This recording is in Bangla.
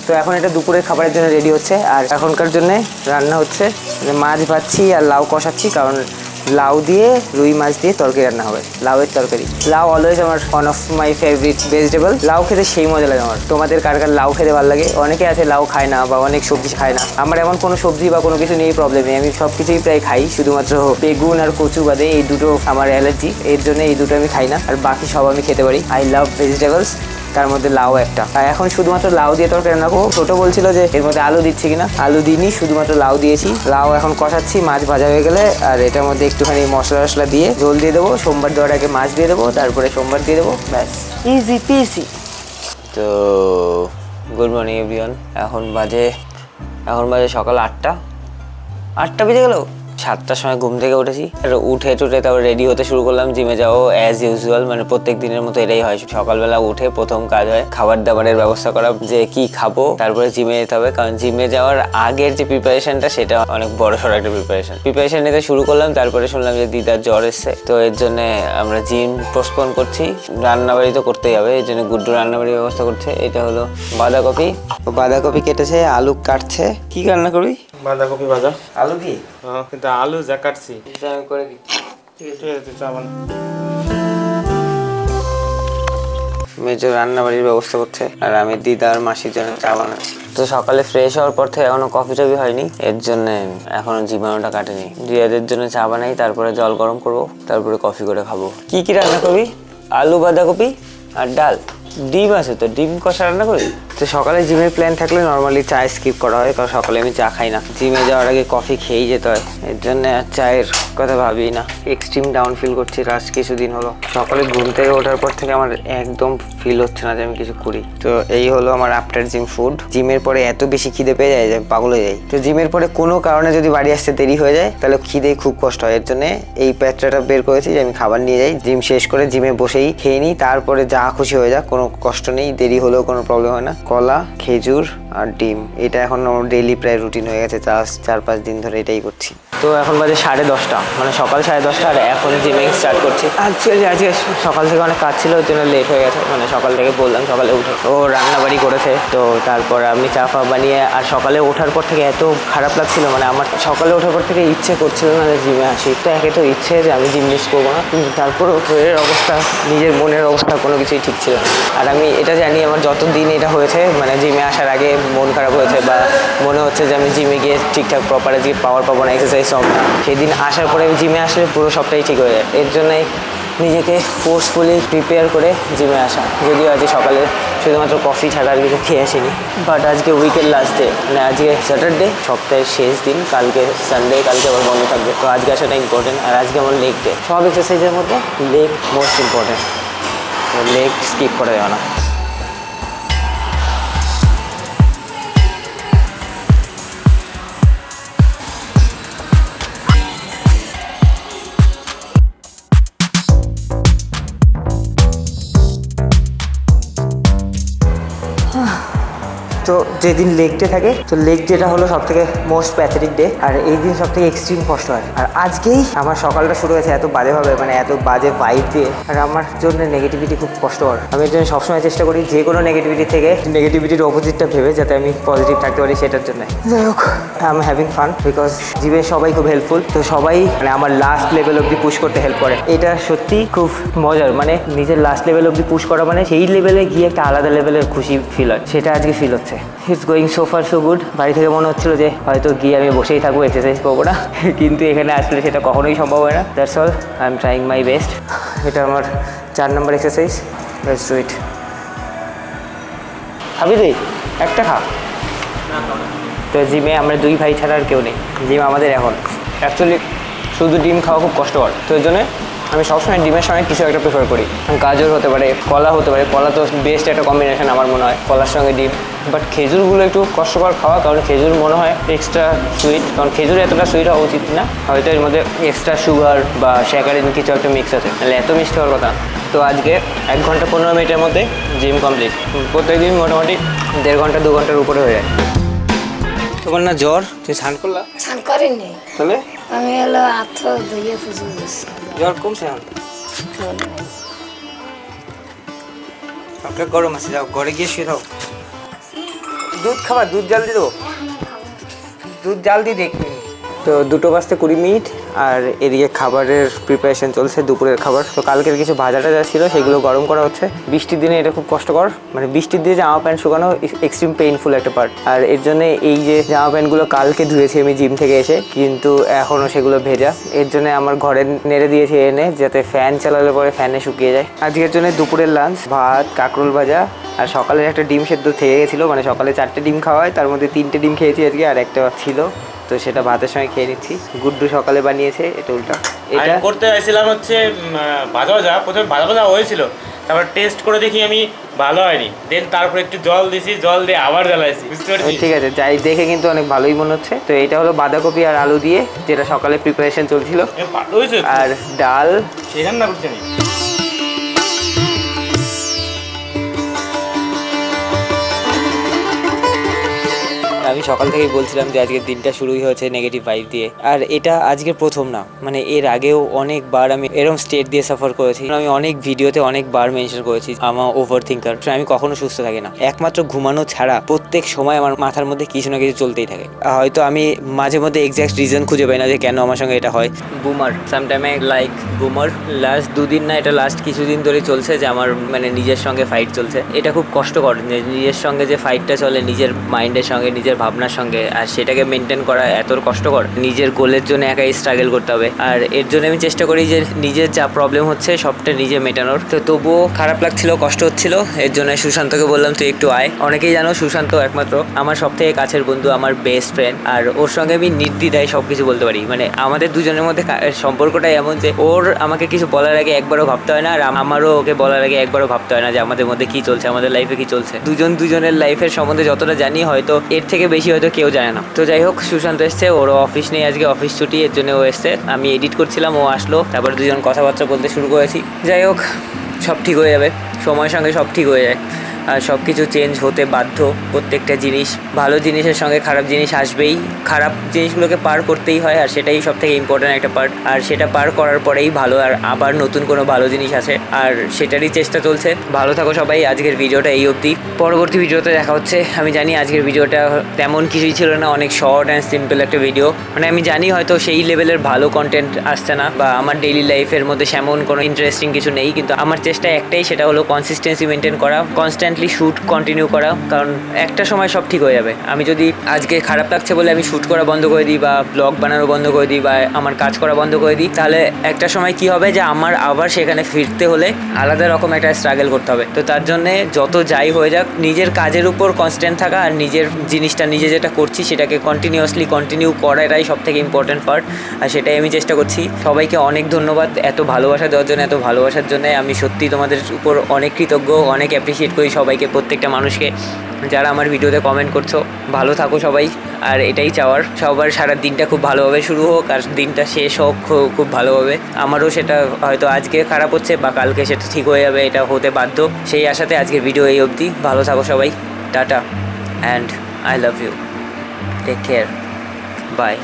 তো এখন এটা দুপুরের খাবারের জন্য রেডি হচ্ছে। আর এখনকার জন্য রান্না হচ্ছে মাছ ভাজছি আর লাউ কষাচ্ছি, কারণ লাউ দিয়ে রুই মাছ দিয়ে তরকারি রান্না হবে, লাউয়ের তরকারি। লাউ অলওয়েজ আমার one of my favourite vegetable. লাউ খেতে সেই মজা লাগে আমার। তোমাদের কার কার লাউ খেতে ভালো লাগে? অনেকে আছে লাউ খায় না বা অনেক সবজি খায় না। আমার এমন কোনো সবজি বা কোনো কিছু নিয়ে প্রবলেম নেই, আমি সব কিছুই প্রায় খাই, শুধুমাত্র বেগুন আর কচু বাদে এই দুটো আমার অ্যালার্জি, এর জন্য এই দুটো আমি খাই না, আর বাকি সব আমি খেতে পারি। আই লাভ ভেজিটেবলস, তার মধ্যে লাউ একটা। আর এখন শুধুমাত্র লাউ দিয়ে তরকারি রান্না করবো। ছোটো বলছিল যে এর মধ্যে আলু দিচ্ছি কিনা, আলু দিইনি, শুধুমাত্র লাউ দিয়েছি। লাউ এখন কষাচ্ছি, মাছ ভাজা হয়ে গেলে আর এটার মধ্যে একটুখানি মশলা টশলা দিয়ে ঝোল দিয়ে দেবো। সোমবার দেওয়ার আগে মাছ দিয়ে দেবো, তারপরে সোমবার দিয়ে দেবো, ব্যাস, ইজি পিসি। তো গুড মর্নিং এভরিওয়ান। এখন বাজে সকাল 8টা বেজে গেল। 7টার সময় ঘুম থেকে উঠেছি, আর উঠে তারপর রেডি হতে শুরু করলাম জিমে যাবো অ্যাজ ইউজুয়াল। মানে প্রত্যেক দিনের মতো এটাই হয়, সকালবেলা উঠে প্রথম কাজ হয় খাবার দাবারের ব্যবস্থা করা, যে কি খাবো, তারপরে জিমে যেতে হবে। কারণ জিমে যাওয়ার আগের যে প্রিপারেশনটা সেটা অনেক বড়সড় একটা প্রিপারেশন নিতে শুরু করলাম। তারপরে শুনলাম যে দিদার জ্বর এসছে, তো এর জন্য আমরা জিম পোস্টপোন করছি। রান্নাবাড়ি তো করতেই হবে, এই জন্য গুড্ডু রান্নাবাড়ির ব্যবস্থা করছে। এটা হলো বাঁধাকপি কেটেছে, আলু কাটছে। কি রান্না করবি? বাঁধাকপি ভাজা। আলু কি? হ্যাঁ, কিন্তু আলু যা কাটছি আমি করে দিই। ঠিক আছে, চা বানা। মেজো রান্নাবাড়ির ব্যবস্থা করছে, আর আমি দিদার মাসির জন্য চা বানাই। তো সকালে ফ্রেশ হওয়ার পর থেকে এখনো কফি টফি হয়নি, এর জন্য এখনো জীবাণুটা কাটেনি। দিদাদের জন্য চা বানাই, তারপরে জল গরম করবো, তারপরে কফি করে খাবো। কি রান্না করবি? আলু, বাঁধাকপি আর ডাল। ডিম আছে তো, ডিম কষা রান্না করি। তো সকালে জিমের প্ল্যান থাকলে নর্মালি চা স্কিপ করা হয়, কারণ সকালে আমি চা খাই না। জিমে যাওয়ার আগে কফি খেয়েই যেতে হয়, এর জন্য আর চায়ের কথা ভাবি না। এক্সট্রিম ডাউন ফিল করছি লাস্ট কিছুদিন হলো। সকালে ঘুম থেকে ওঠার পর থেকে আমার একদম ফিল হচ্ছে না যে আমি কিছু করি। তো এই হলো আমার আফটার জিম ফুড। জিমের পরে এত বেশি খিদে পেয়ে যায় যে পাগল হয়ে যায়। তো জিমের পরে কোনো কারণে যদি বাড়ি আসতে দেরি হয়ে যায় তাহলে খিদে খুব কষ্ট হয়, এর জন্য এই প্যাট্রাটা বের করেছি যে আমি খাবার নিয়ে যাই, জিম শেষ করে জিমে বসেই খেয়ে নিই, তারপরে যা খুশি হয়ে যাক, কোনো কষ্ট নেই, দেরি হলেও কোনো প্রবলেম হয় না। কলা, খেজুর আর ডিম, এটা এখন আমার ডেইলি প্রায় রুটিন হয়ে গেছে, 4-5 দিন ধরে এটাই করছি। তো এখন বাজে 10:30, মানে সকাল 10:30, আর এখন জিমিং স্টার্ট করছি। অ্যাকচুয়ালি আজকে সকাল থেকে অনেক কাজ ছিল, ওর জন্য লেট হয়ে গেছে। মানে সকাল থেকে বললাম সকালে উঠে ও রান্নাবাড়ি করেছে, তো তারপর আমি চা ফা বানিয়ে, আর সকালে ওঠার পর থেকে এত খারাপ লাগছিল, মানে আমার সকালে ওঠার পর থেকে ইচ্ছে করছিল না যে জিমে আসি। তো একে তো ইচ্ছে যে আমি জিম মিস করবো না, কিন্তু তারপরও শরীরের অবস্থা, নিজের মনের অবস্থা কোনো কিছুই ঠিক ছিল না। আর আমি এটা জানি আমার যত দিন এটা হয়েছে, মানে জিমে আসার আগে মন খারাপ হয়েছে বা মনে হচ্ছে যে আমি জিমে গিয়ে ঠিকঠাক প্রপার আজকে পাওয়ার পাবো না, এক্সারসাইজ সব না, সেদিন আসার পরে আমি জিমে আসলে পুরো সবটাই ঠিক হয়ে যায়। এর জন্যই নিজেকে ফোর্সফুলি প্রিপেয়ার করে জিমে আসা। যদিও আজকে সকালে শুধুমাত্র কফি ছাড়া আর কিছু খেয়ে আসিনি, বাট আজকে উইকের লাস্ট ডে, মানে আজকে স্যাটারডে, সপ্তাহের শেষ দিন, কালকে সানডে, কালকে আবার বন্ধ থাকবে, তো আজকে আসাটা ইম্পর্টেন্ট। আর আজকে আমার লেগ ডে, সব এক্সারসাইজের মধ্যে লেগ মোস্ট ইম্পর্টেন্ট, তো লেগ স্কিপ করা যাবে না। তো যেদিন লেগ ডে থাকে, তো লেগ ডেটা হলো সব থেকে মোস্ট প্যাথেটিক ডে, আর এই দিন সব থেকে এক্সট্রিম কষ্ট হয়। আর আজকেই আমার সকালটা শুরু হয়েছে এত বাজেভাবে, মানে এত বাজে ভাইব দিয়ে, আর আমার জন্য নেগেটিভিটি খুব কষ্টকর। আমি এর জন্য সবসময় চেষ্টা করি যে কোনো নেগেটিভিটি থেকে নেগেটিভিটির অপোজিটটা ভেবে যাতে আমি পজিটিভ থাকতে পারি, সেটার জন্য। যাই হোক, I am having fun because জিমে সবাই খুব হেল্পফুল। তো সবাই মানে আমার লাস্ট লেভেল অব্দি পুশ করতে হেল্প করে, এটা সত্যি খুব মজার। মানে নিজের লাস্ট লেভেল অব্দি পুশ করা মানে সেই লেভেলে গিয়ে একটা আলাদা লেভেলের খুশি ফিল হয়, সেটা আজকে ফিল হচ্ছে। It's going so far so good. বাড়ি থেকে মনে হচ্ছিল যে হয়তো গিয়ে আমি বসেই থাকবো, এক্সারসাইজ করবো না, কিন্তু এখানে আসলে সেটা কখনোই সম্ভব হয় না। That's all, I am trying my best. এটা আমার 4 নম্বর এক্সারসাইজ, লেটস ডু ইট। খাবি তুই? একটা খা। তো জিমে আমরা 2 ভাই ছাড়া আর কেউ নেই, জিম আমাদের এখন। অ্যাকচুয়ালি শুধু ডিম খাওয়া খুব কষ্টকর, তো এর জন্য আমি সবসময় ডিমের সঙ্গে কিছু একটা প্রেফার করি। গাজর হতে পারে, কলা হতে পারে, কলা তো বেস্ট একটা কম্বিনেশন আমার মনে হয়, কলার সঙ্গে ডিম। বাট খেজুরগুলো একটু কষ্টকর খাওয়া, কারণ খেজুর মনে হয় এক্সট্রা সুইট, কারণ খেজুর এতটা সুইট হওয়া উচিত না, হয়তো এর মধ্যে এক্সট্রা সুগার বা স্যাকারিন কিছু একটা মিক্স আছে, তাহলে এত মিষ্টি হওয়ার কথা। তো আজকে 1 ঘন্টা 15 মিনিটের মধ্যে জিম কমপ্লিট। প্রত্যেকদিন মোটামুটি 1.5 ঘন্টা 2 ঘন্টার উপরে হয়ে যায়। তোমার না জ্বর? তুই স্নান করলা? স্নান করিনি, তাহলে আমি হলো হাত ধুয়ে পুজো করছি। জ্বর কমছে এখন? হালকা গরম আছে, যাও ঘরে গিয়ে শুয়ে দাও। দুধ খাবার, দুধ জাল দিয়ে দেবো, দুধ জাল দিয়ে দেখবি। তো 2:20 আর এদিকে খাবারের প্রিপারেশন চলছে, দুপুরের খাবার। তো কালকের কিছু ভাজা টাজা ছিল, সেগুলো গরম করা হচ্ছে। বৃষ্টির দিনে এটা খুব কষ্টকর, মানে বৃষ্টির দিয়ে জামা প্যান্ট শুকানো এক্সট্রিম পেইনফুল একটা পার্ট। আর এর জন্য এই যে জামা প্যান্টগুলো কালকে ধুয়েছি আমি জিম থেকে এসে, কিন্তু এখনও সেগুলো ভেজা। এর জন্য আমার ঘরে নেড়ে দিয়েছি এনে, যাতে ফ্যান চালালে পরে ফ্যানে শুকিয়ে যায়। আজকের জন্য দুপুরের লাঞ্চ ভাত, কাঁকরোল ভাজা, আর সকালের একটা ডিম সেদ্ধ থেকে গেছিলো, মানে সকালে 4টে ডিম খাওয়া হয়, তার মধ্যে 3টে ডিম খেয়েছি আজকে, আর একটা ছিল, তো সেটা ভাতের সঙ্গে খেয়ে নিচ্ছি। গুড্ডু সকালে বানিয়েছে, এটা উল্টা। এটা করতে চাইছিলাম হচ্ছে ভাজা ভাজা, প্রথমে ভাজা ভাজা হয়েছিল, তারপর টেস্ট করে দেখি আমি ভালো হয়নি, দেন তারপর একটু জল দিছি, জল দিয়ে আবার জ্বালাইছি, বুঝতে পারছি। ঠিক আছে, যাই দেখে কিন্তু অনেক ভালোই মনে হচ্ছে। তো এটা হলো বাঁধাকপি আর আলু দিয়ে, যেটা সকালে প্রিপারেশন চলছিল, ভালো হয়েছে। আর ডাল সেখানে না করছি আমি। আমি সকাল থেকেই বলছিলাম যে আজকের দিনটা শুরুই হয়েছে নেগেটিভ ভাইব দিয়ে। আর এটা আজকের প্রথম না, মানে এর আগেও অনেকবার আমি এরকম স্টেট দিয়ে সাফার করেছি। আমি অনেক ভিডিওতে অনেকবার মেনশন করেছি আমার ওভার থিঙ্কার, আমি কখনো সুস্থ থাকি না। একমাত্র ঘুমানো ছাড়া প্রত্যেক সময় আমার মাথার মধ্যে কিছু না কিছু চলতেই থাকে। হয়তো আমি মাঝে মধ্যে এক্স্যাক্ট রিজন খুঁজে পাই না যে কেন আমার সঙ্গে এটা হয়। বুমার, সামটাইম আই লাইক বুমার। লাস্ট 2 দিন না, এটা লাস্ট কিছুদিন ধরে চলছে যে আমার মানে নিজের সঙ্গে ফাইট চলছে। এটা খুব কষ্টকর যে নিজের সঙ্গে যে ফাইটটা চলে, নিজের মাইন্ডের সঙ্গে, নিজের ভাবনার সঙ্গে, আর সেটাকে মেনটেন করা এত কষ্টকর। নিজের গোলের জন্য একাই স্ট্রাগল করতে হবে, আর এর জন্য আমি চেষ্টা করি যে নিজের যা প্রবলেম হচ্ছে সবটা নিজে মেটানোর। তো তবুও খারাপ লাগছিল, কষ্ট হচ্ছিল। এর জন্য সুশান্তকে বললাম তুই একটু আয়। অনেকেই জানো সুশান্ত একমাত্র আমার সব থেকে কাছের বন্ধু, আমার বেস্ট ফ্রেন্ড, আর ওর সঙ্গে আমি নির্দ্বিধায় সব কিছু বলতে পারি। মানে আমাদের দুজনের মধ্যে সম্পর্কটাই এমন যে ওর আমাকে কিছু বলার আগে একবারও ভাবতে হয় না, আর আমারও ওকে বলার আগে একবারও ভাবতে হয় না যে আমাদের মধ্যে কি চলছে, আমাদের লাইফে কি চলছে। দুজনের লাইফের সম্বন্ধে যতটা জানি, হয়তো এর থেকে বেশি হয়তো কেউ জানে না। তো যাই হোক, সুশান্ত এসছে, ওরও অফিস নেই আজকে, অফিস ছুটি, এর জন্য ও এসছে। আমি এডিট করছিলাম, ও আসলো, তারপরে দুজন কথাবার্তা বলতে শুরু করেছি। যাই হোক, সব ঠিক হয়ে যাবে, সময়ের সঙ্গে সব ঠিক হয়ে যায়। আর সব কিছু চেঞ্জ হতে বাধ্য, প্রত্যেকটা জিনিস। ভালো জিনিসের সঙ্গে খারাপ জিনিস আসবেই, খারাপ জিনিসগুলোকে পার করতেই হয়, আর সেটাই সব থেকে ইম্পর্ট্যান্ট একটা পার্ট। আর সেটা পার করার পরেই ভালো, আর আবার নতুন কোনো ভালো জিনিস আছে, আর সেটারই চেষ্টা চলছে। ভালো থাকো সবাই। আজকের ভিডিওটা এই অবধি, পরবর্তী ভিডিওতে দেখা হচ্ছে। আমি জানি আজকের ভিডিওটা তেমন কিছুই ছিল না, অনেক শর্ট অ্যান্ড সিম্পল একটা ভিডিও। মানে আমি জানি হয়তো সেই লেভেলের ভালো কন্টেন্ট আসছে না, বা আমার ডেইলি লাইফের মধ্যে সেমন কোনো ইন্টারেস্টিং কিছু নেই, কিন্তু আমার চেষ্টা একটাই, সেটা হলো কনসিস্টেন্সি মেনটেন করা, কনস্ট্যান্টলি শ্যুট কন্টিনিউ করা। কারণ একটা সময় সব ঠিক হয়ে যাবে। আমি যদি আজকে খারাপ লাগছে বলে আমি শ্যুট করা বন্ধ করে দিই, বা ব্লগ বানানো বন্ধ করে দিই, বা আমার কাজ করা বন্ধ করে দিই, তাহলে একটা সময় কি হবে যে আমার আবার সেখানে ফিরতে হলে আলাদা রকম একটা স্ট্রাগল করতে হবে। তো তার জন্যে যত যাই হয়ে যাক, নিজের কাজের উপর কনস্ট্যান্ট থাকা, আর নিজের জিনিসটা নিজে যেটা করছি সেটাকে কন্টিনিউ করাটাই সব থেকে ইম্পর্ট্যান্ট পার্ট, আর সেটাই আমি চেষ্টা করছি। সবাইকে অনেক ধন্যবাদ এত ভালোবাসা দেওয়ার জন্য, এত ভালোবাসার জন্য। আমি সত্যি তোমাদের উপর অনেক কৃতজ্ঞ, অনেক অ্যাপ্রিসিয়েট করি সবাইকে, প্রত্যেকটা মানুষকে যারা আমার ভিডিওতে কমেন্ট করছো। ভালো থাকো সবাই, আর এটাই চাওয়ার, সবার সারা দিনটা খুব ভালোভাবে শুরু হোক, আর দিনটা শেষ হোক খুব ভালোভাবে। আমারও সেটা হয়তো আজকে খারাপ হচ্ছে, বা কালকে সেটা ঠিক হয়ে যাবে, এটা হতে বাধ্য। সেই আশাতে আজকের ভিডিও এই অবধি। ভালো থাকো সবাই, tata and I love you, take care, by.